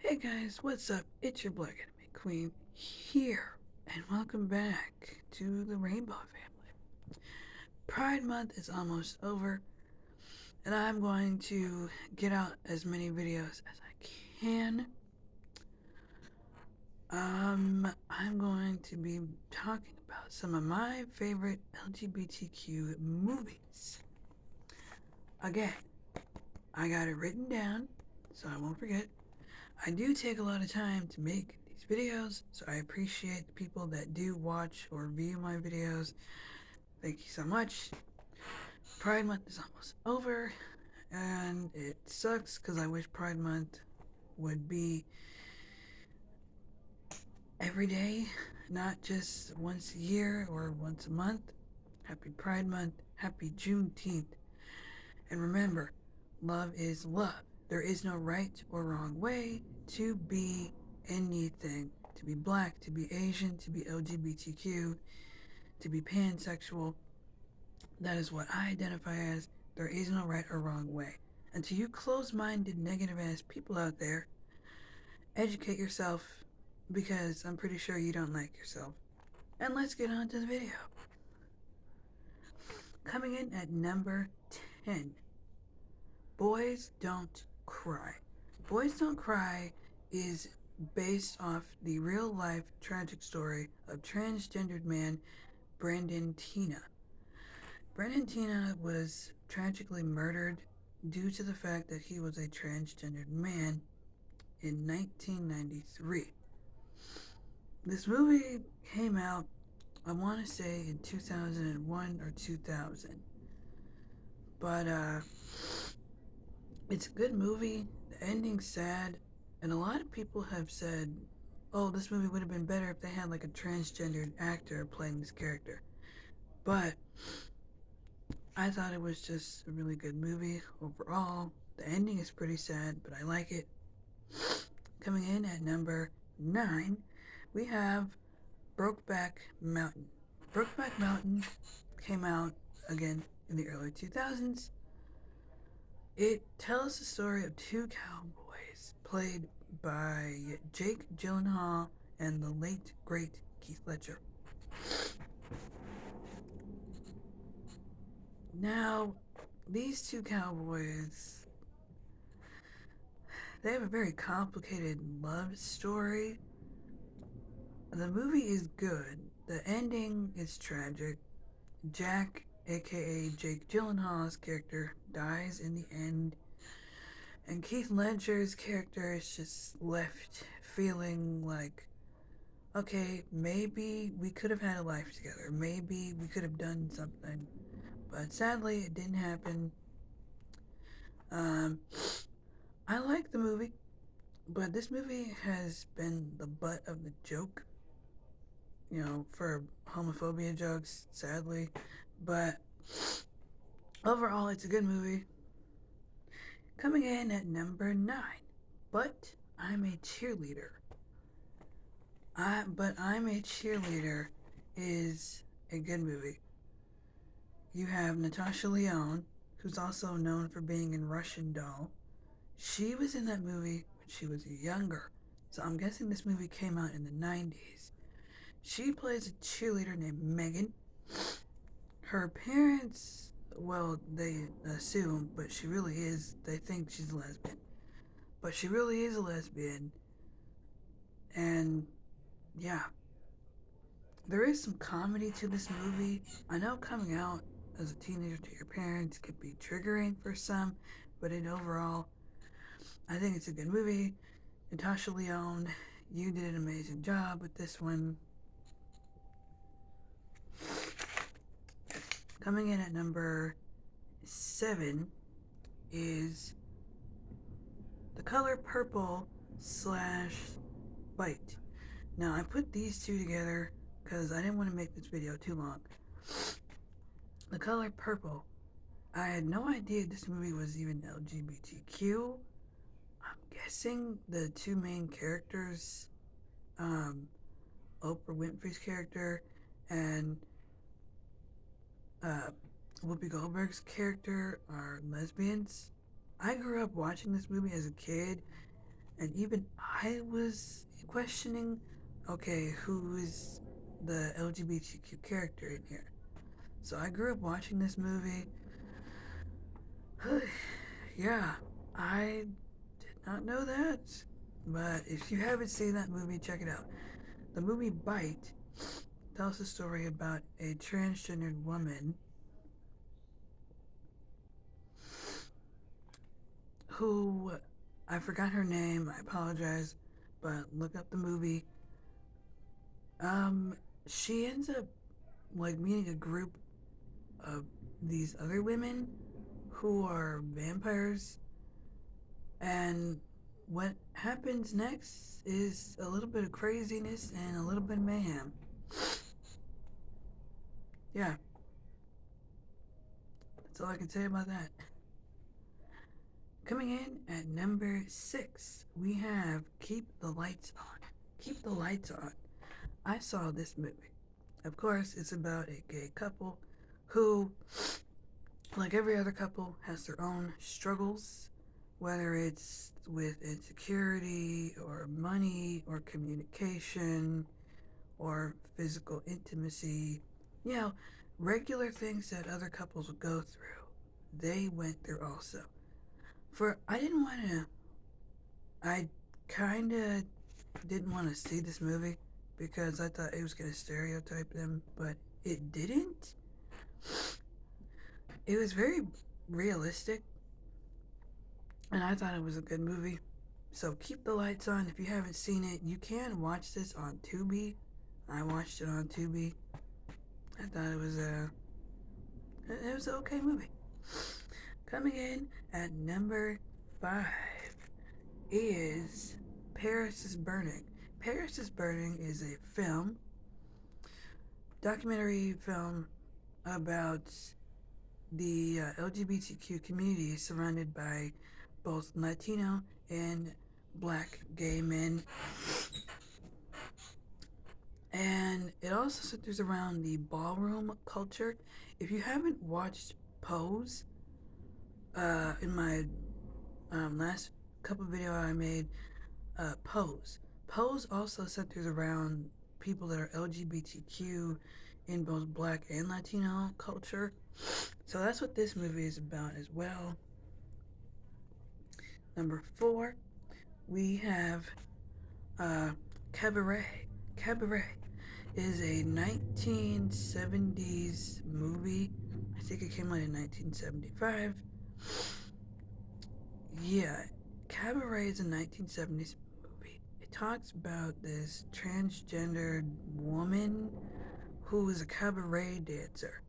Hey guys, what's up? It's your Black Anime Queen here, and welcome back to the Rainbow Family. Pride Month is almost over, and I'm going to get out as many videos as I can. I'm going to be talking about some of my favorite LGBTQ movies. Again, I got it written down, so I won't forget. I do take a lot of time to make these videos, so I appreciate the people that do watch or view my videos. Thank you so much. Pride Month is almost over, and it sucks because I wish Pride Month would be every day, not just once a year or once a month. Happy Pride Month, happy Juneteenth, and remember, love is love. There is no right or wrong way to be anything. To be black, to be Asian, to be LGBTQ, to be pansexual. That is what I identify as. There is no right or wrong way. And to you closed-minded, negative-ass people out there, educate yourself because I'm pretty sure you don't like yourself. And let's get on to the video. Coming in at number 10. Boys Don't Cry. Boys Don't Cry is based off the real life tragic story of transgendered man Brandon Tina. Brandon Tina was tragically murdered due to the fact that he was a transgendered man in 1993. This movie came out, I want to say, in 2001 or 2000. But it's a good movie. The ending's sad, and a lot of people have said, "Oh, this movie would have been better if they had like a transgendered actor playing this character." But I thought it was just a really good movie overall. The ending is pretty sad, but I like it. Coming in at number 9, we have Brokeback Mountain. Brokeback Mountain came out again in the early 2000s. It tells the story of two cowboys played by Jake Gyllenhaal and the late, great Keith Ledger. Now, these two cowboys, they have a very complicated love story. The movie is good. The ending is tragic. Jack, aka Jake Gyllenhaal's character, dies in the end. And Keith Ledger's character is just left feeling like, okay, maybe we could have had a life together. Maybe we could have done something. But sadly, it didn't happen. Um, I like the movie, but this movie has been the butt of the joke, for homophobia jokes, sadly. But overall, it's a good movie. Coming in at number 9, But I'm a Cheerleader. But I'm a Cheerleader is a good movie. You have Natasha Lyonne, who's also known for being in Russian Doll. She was in that movie when she was younger, so I'm guessing this movie came out in the 90s. She plays a cheerleader named Megan. Her parents, well, they assume, but they think she's a lesbian. But she really is a lesbian. And yeah, there is some comedy to this movie. I know coming out as a teenager to your parents could be triggering for some, but overall, I think it's a good movie. Natasha Lyonne, you did an amazing job with this one. Coming in at number 7 is The Color Purple / Bite. Now, I put these two together because I didn't want to make this video too long. The Color Purple. I had no idea this movie was even LGBTQ. I'm guessing the two main characters, Oprah Winfrey's character and Whoopi Goldberg's character, are lesbians. I grew up watching this movie as a kid, And even I was questioning, okay, who is the LGBTQ character in here? So I grew up watching this movie. Yeah, I did not know that. But if you haven't seen that movie, check it out. The movie Bite tells a story about a transgendered woman who, I forgot her name, I apologize, but look up the movie. Um, she ends up like meeting a group of these other women who are vampires, and what happens next is a little bit of craziness and a little bit of mayhem. Yeah, that's all I can say about that. Coming in at number 6, we have Keep the Lights On. Keep the Lights On. I saw this movie. Of course, it's about a gay couple who, like every other couple, has their own struggles, whether it's with insecurity or money or communication or physical intimacy. You know, regular things that other couples would go through. They went through also. I kind of didn't want to see this movie because I thought it was going to stereotype them, but it didn't. It was very realistic, and I thought it was a good movie. So keep the lights on. If you haven't seen it, you can watch this on Tubi. I watched it on Tubi. I thought it was an okay movie. Coming in at number 5 is Paris is Burning. Paris is Burning is a documentary film about the LGBTQ community surrounded by both Latino and black gay men. And it also centers around the ballroom culture. If you haven't watched Pose, in my last couple video I made, Pose. Pose also centers around people that are LGBTQ in both black and Latino culture. So that's what this movie is about as well. Number 4, we have Cabaret. Cabaret is a 1970s movie. I think it came out in 1975. Yeah, Cabaret is a 1970s movie. It talks about this transgendered woman who is a cabaret dancer.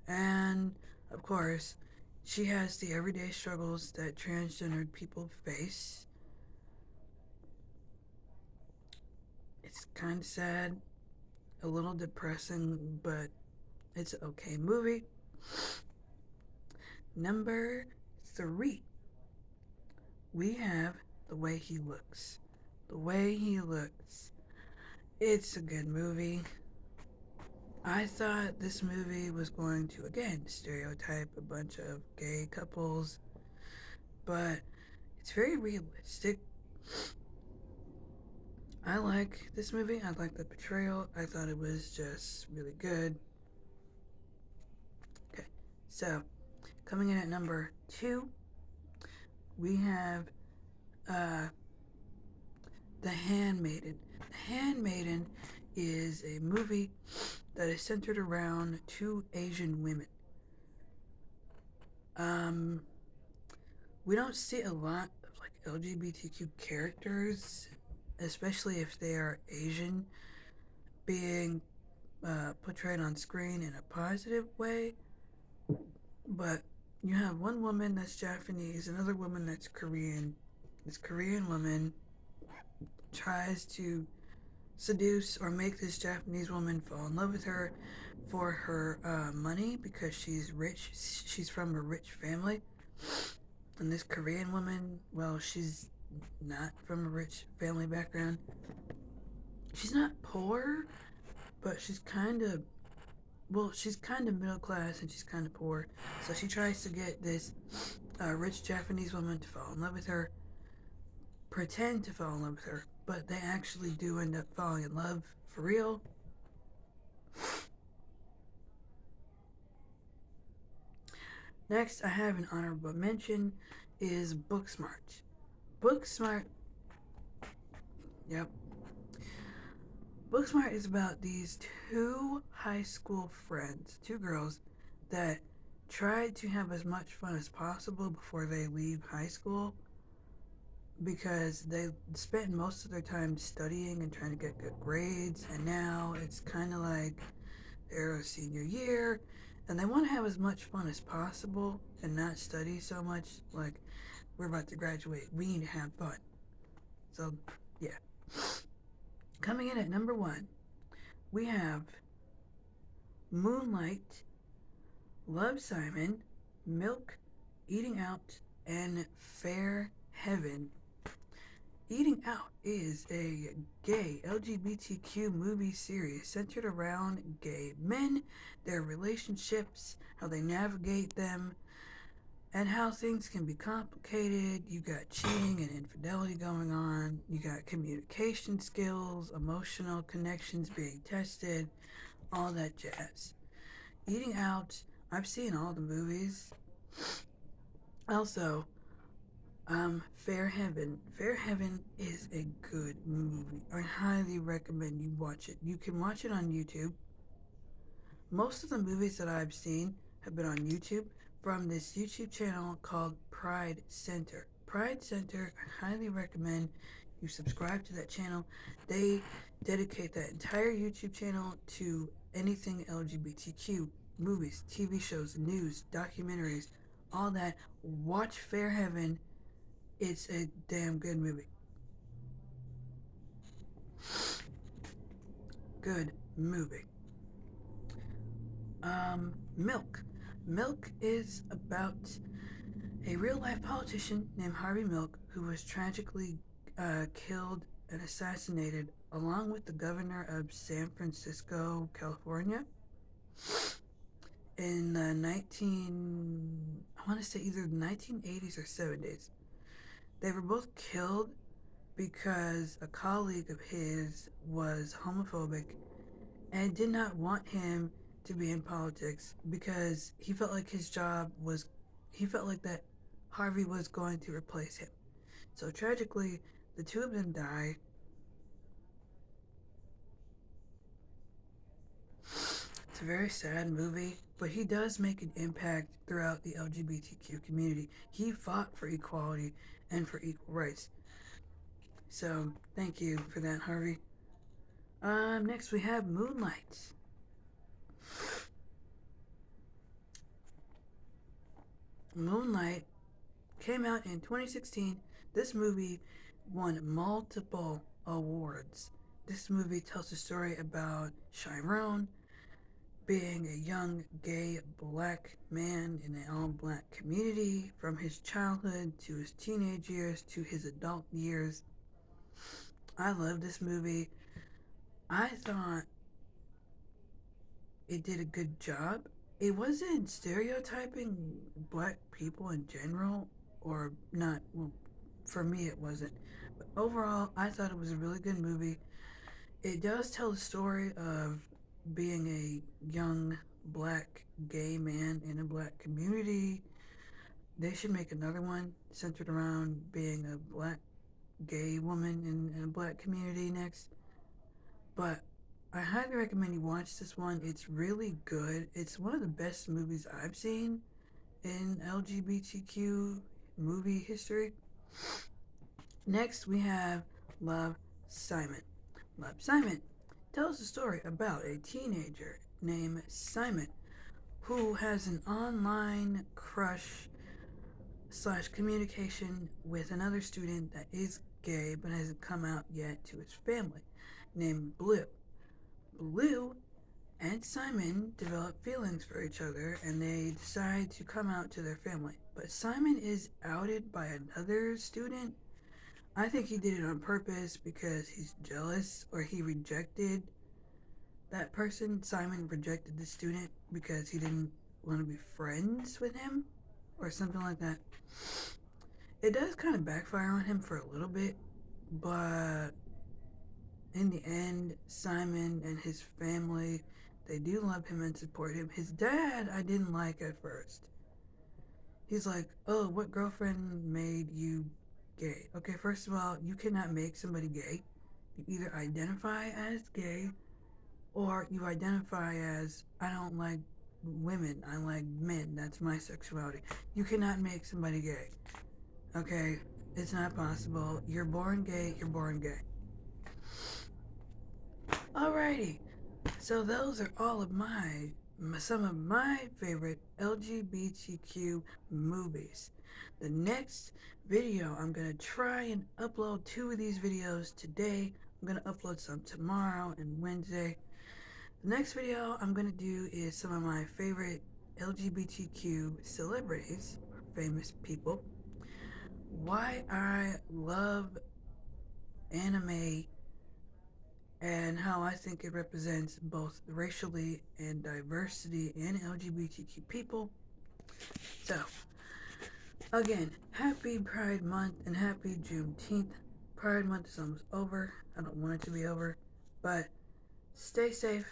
And, of course, she has the everyday struggles that transgendered people face. It's kind of sad, a little depressing, but it's an okay movie. Number 3, we have The Way He Looks. The Way He Looks. It's a good movie. I thought this movie was going to, again, stereotype a bunch of gay couples, but it's very realistic. I like this movie. I like the portrayal. I thought it was just really good. Okay, so coming in at number 2, we have The Handmaiden. The Handmaiden is a movie that is centered around 2 Asian women. We don't see a lot of like LGBTQ characters, especially if they are Asian, being portrayed on screen in a positive way. But you have one woman that's Japanese, another woman that's Korean. This Korean woman tries to seduce or make this Japanese woman fall in love with her for her money because she's rich. She's from a rich family. And this Korean woman, well, she's not from a rich family background. She's not poor, but she's kind of middle class and she's kind of poor. So she tries to get this rich Japanese woman to fall in love with her. pretend to fall in love with her, but they actually do end up falling in love for real. Next, I have an honorable mention is Booksmart. Booksmart, yep. Booksmart is about these two high school friends, two girls, that try to have as much fun as possible before they leave high school because they spent most of their time studying and trying to get good grades, and now it's kind of like their senior year and they want to have as much fun as possible and not study so much. Like, we're about to graduate, we need to have fun. So, yeah. Coming in at number one, we have Moonlight, Love Siman, Milk, Eating Out, and Fair Heaven. Eating Out is a gay LGBTQ movie series centered around gay men, their relationships, how they navigate them, and how things can be complicated. You got cheating and infidelity going on, you got communication skills, emotional connections being tested, all that jazz. Eating Out, I've seen all the movies. Also, Fair Heaven. Fair Heaven is a good movie. I highly recommend you watch it. You can watch it on YouTube. Most of the movies that I've seen have been on YouTube from this YouTube channel called Pride Center. Pride Center, I highly recommend you subscribe to that channel. They dedicate that entire YouTube channel to anything LGBTQ, movies, TV shows, news, documentaries, all that. Watch Fair Heaven. It's a damn good movie. Good movie. Milk. Milk is about a real life politician named Harvey Milk who was tragically killed and assassinated along with the governor of San Francisco, California in the I want to say either the 1980s or 70s. They were both killed because a colleague of his was homophobic and did not want him to be in politics because he felt like he felt like that Harvey was going to replace him. So tragically, the two of them die. It's a very sad movie, but he does make an impact throughout the LGBTQ community. He fought for equality and for equal rights. So thank you for that, Harvey. Next we have Moonlight. Moonlight came out in 2016. This movie won multiple awards. This movie tells a story about Chiron being a young gay black man in an all black community from his childhood to his teenage years to his adult years. I love this movie. I thought it did a good job. It wasn't stereotyping black people in general, or not. Well, for me, it wasn't. But overall, I thought it was a really good movie. It does tell the story of being a young black gay man in a black community. They should make another one centered around being a black gay woman in a black community next. But I highly recommend you watch this one. It's really good. It's one of the best movies I've seen in LGBTQ movie history. Next, we have Love, Siman. Love, Siman tells a story about a teenager named Siman who has an online crush slash communication with another student that is gay but hasn't come out yet to his family named Blue. Blue and Siman develop feelings for each other and they decide to come out to their family. But Siman is outed by another student. I think he did it on purpose because he's jealous, or he rejected that person. Siman rejected the student because he didn't want to be friends with him or something like that. it does kind of backfire on him for a little bit, but in the end, Simon and his family, they do love him and support him. His dad, I didn't like at first. He's like, oh, what girlfriend made you gay? Okay, first of all, you cannot make somebody gay. You either identify as gay or you identify as, I don't like women, I like men. That's my sexuality. You cannot make somebody gay. Okay? It's not possible. You're born gay, you're born gay. Alrighty. So those are all of some of my favorite LGBTQ movies. The next video, I'm going to try and upload 2 of these videos today. I'm going to upload some tomorrow and Wednesday. The next video I'm going to do is some of my favorite LGBTQ celebrities, famous people, why I love anime, and how I think it represents both racially and diversity in LGBTQ people. So, again, happy Pride Month and happy Juneteenth. Pride Month is almost over. I don't want it to be over, but stay safe,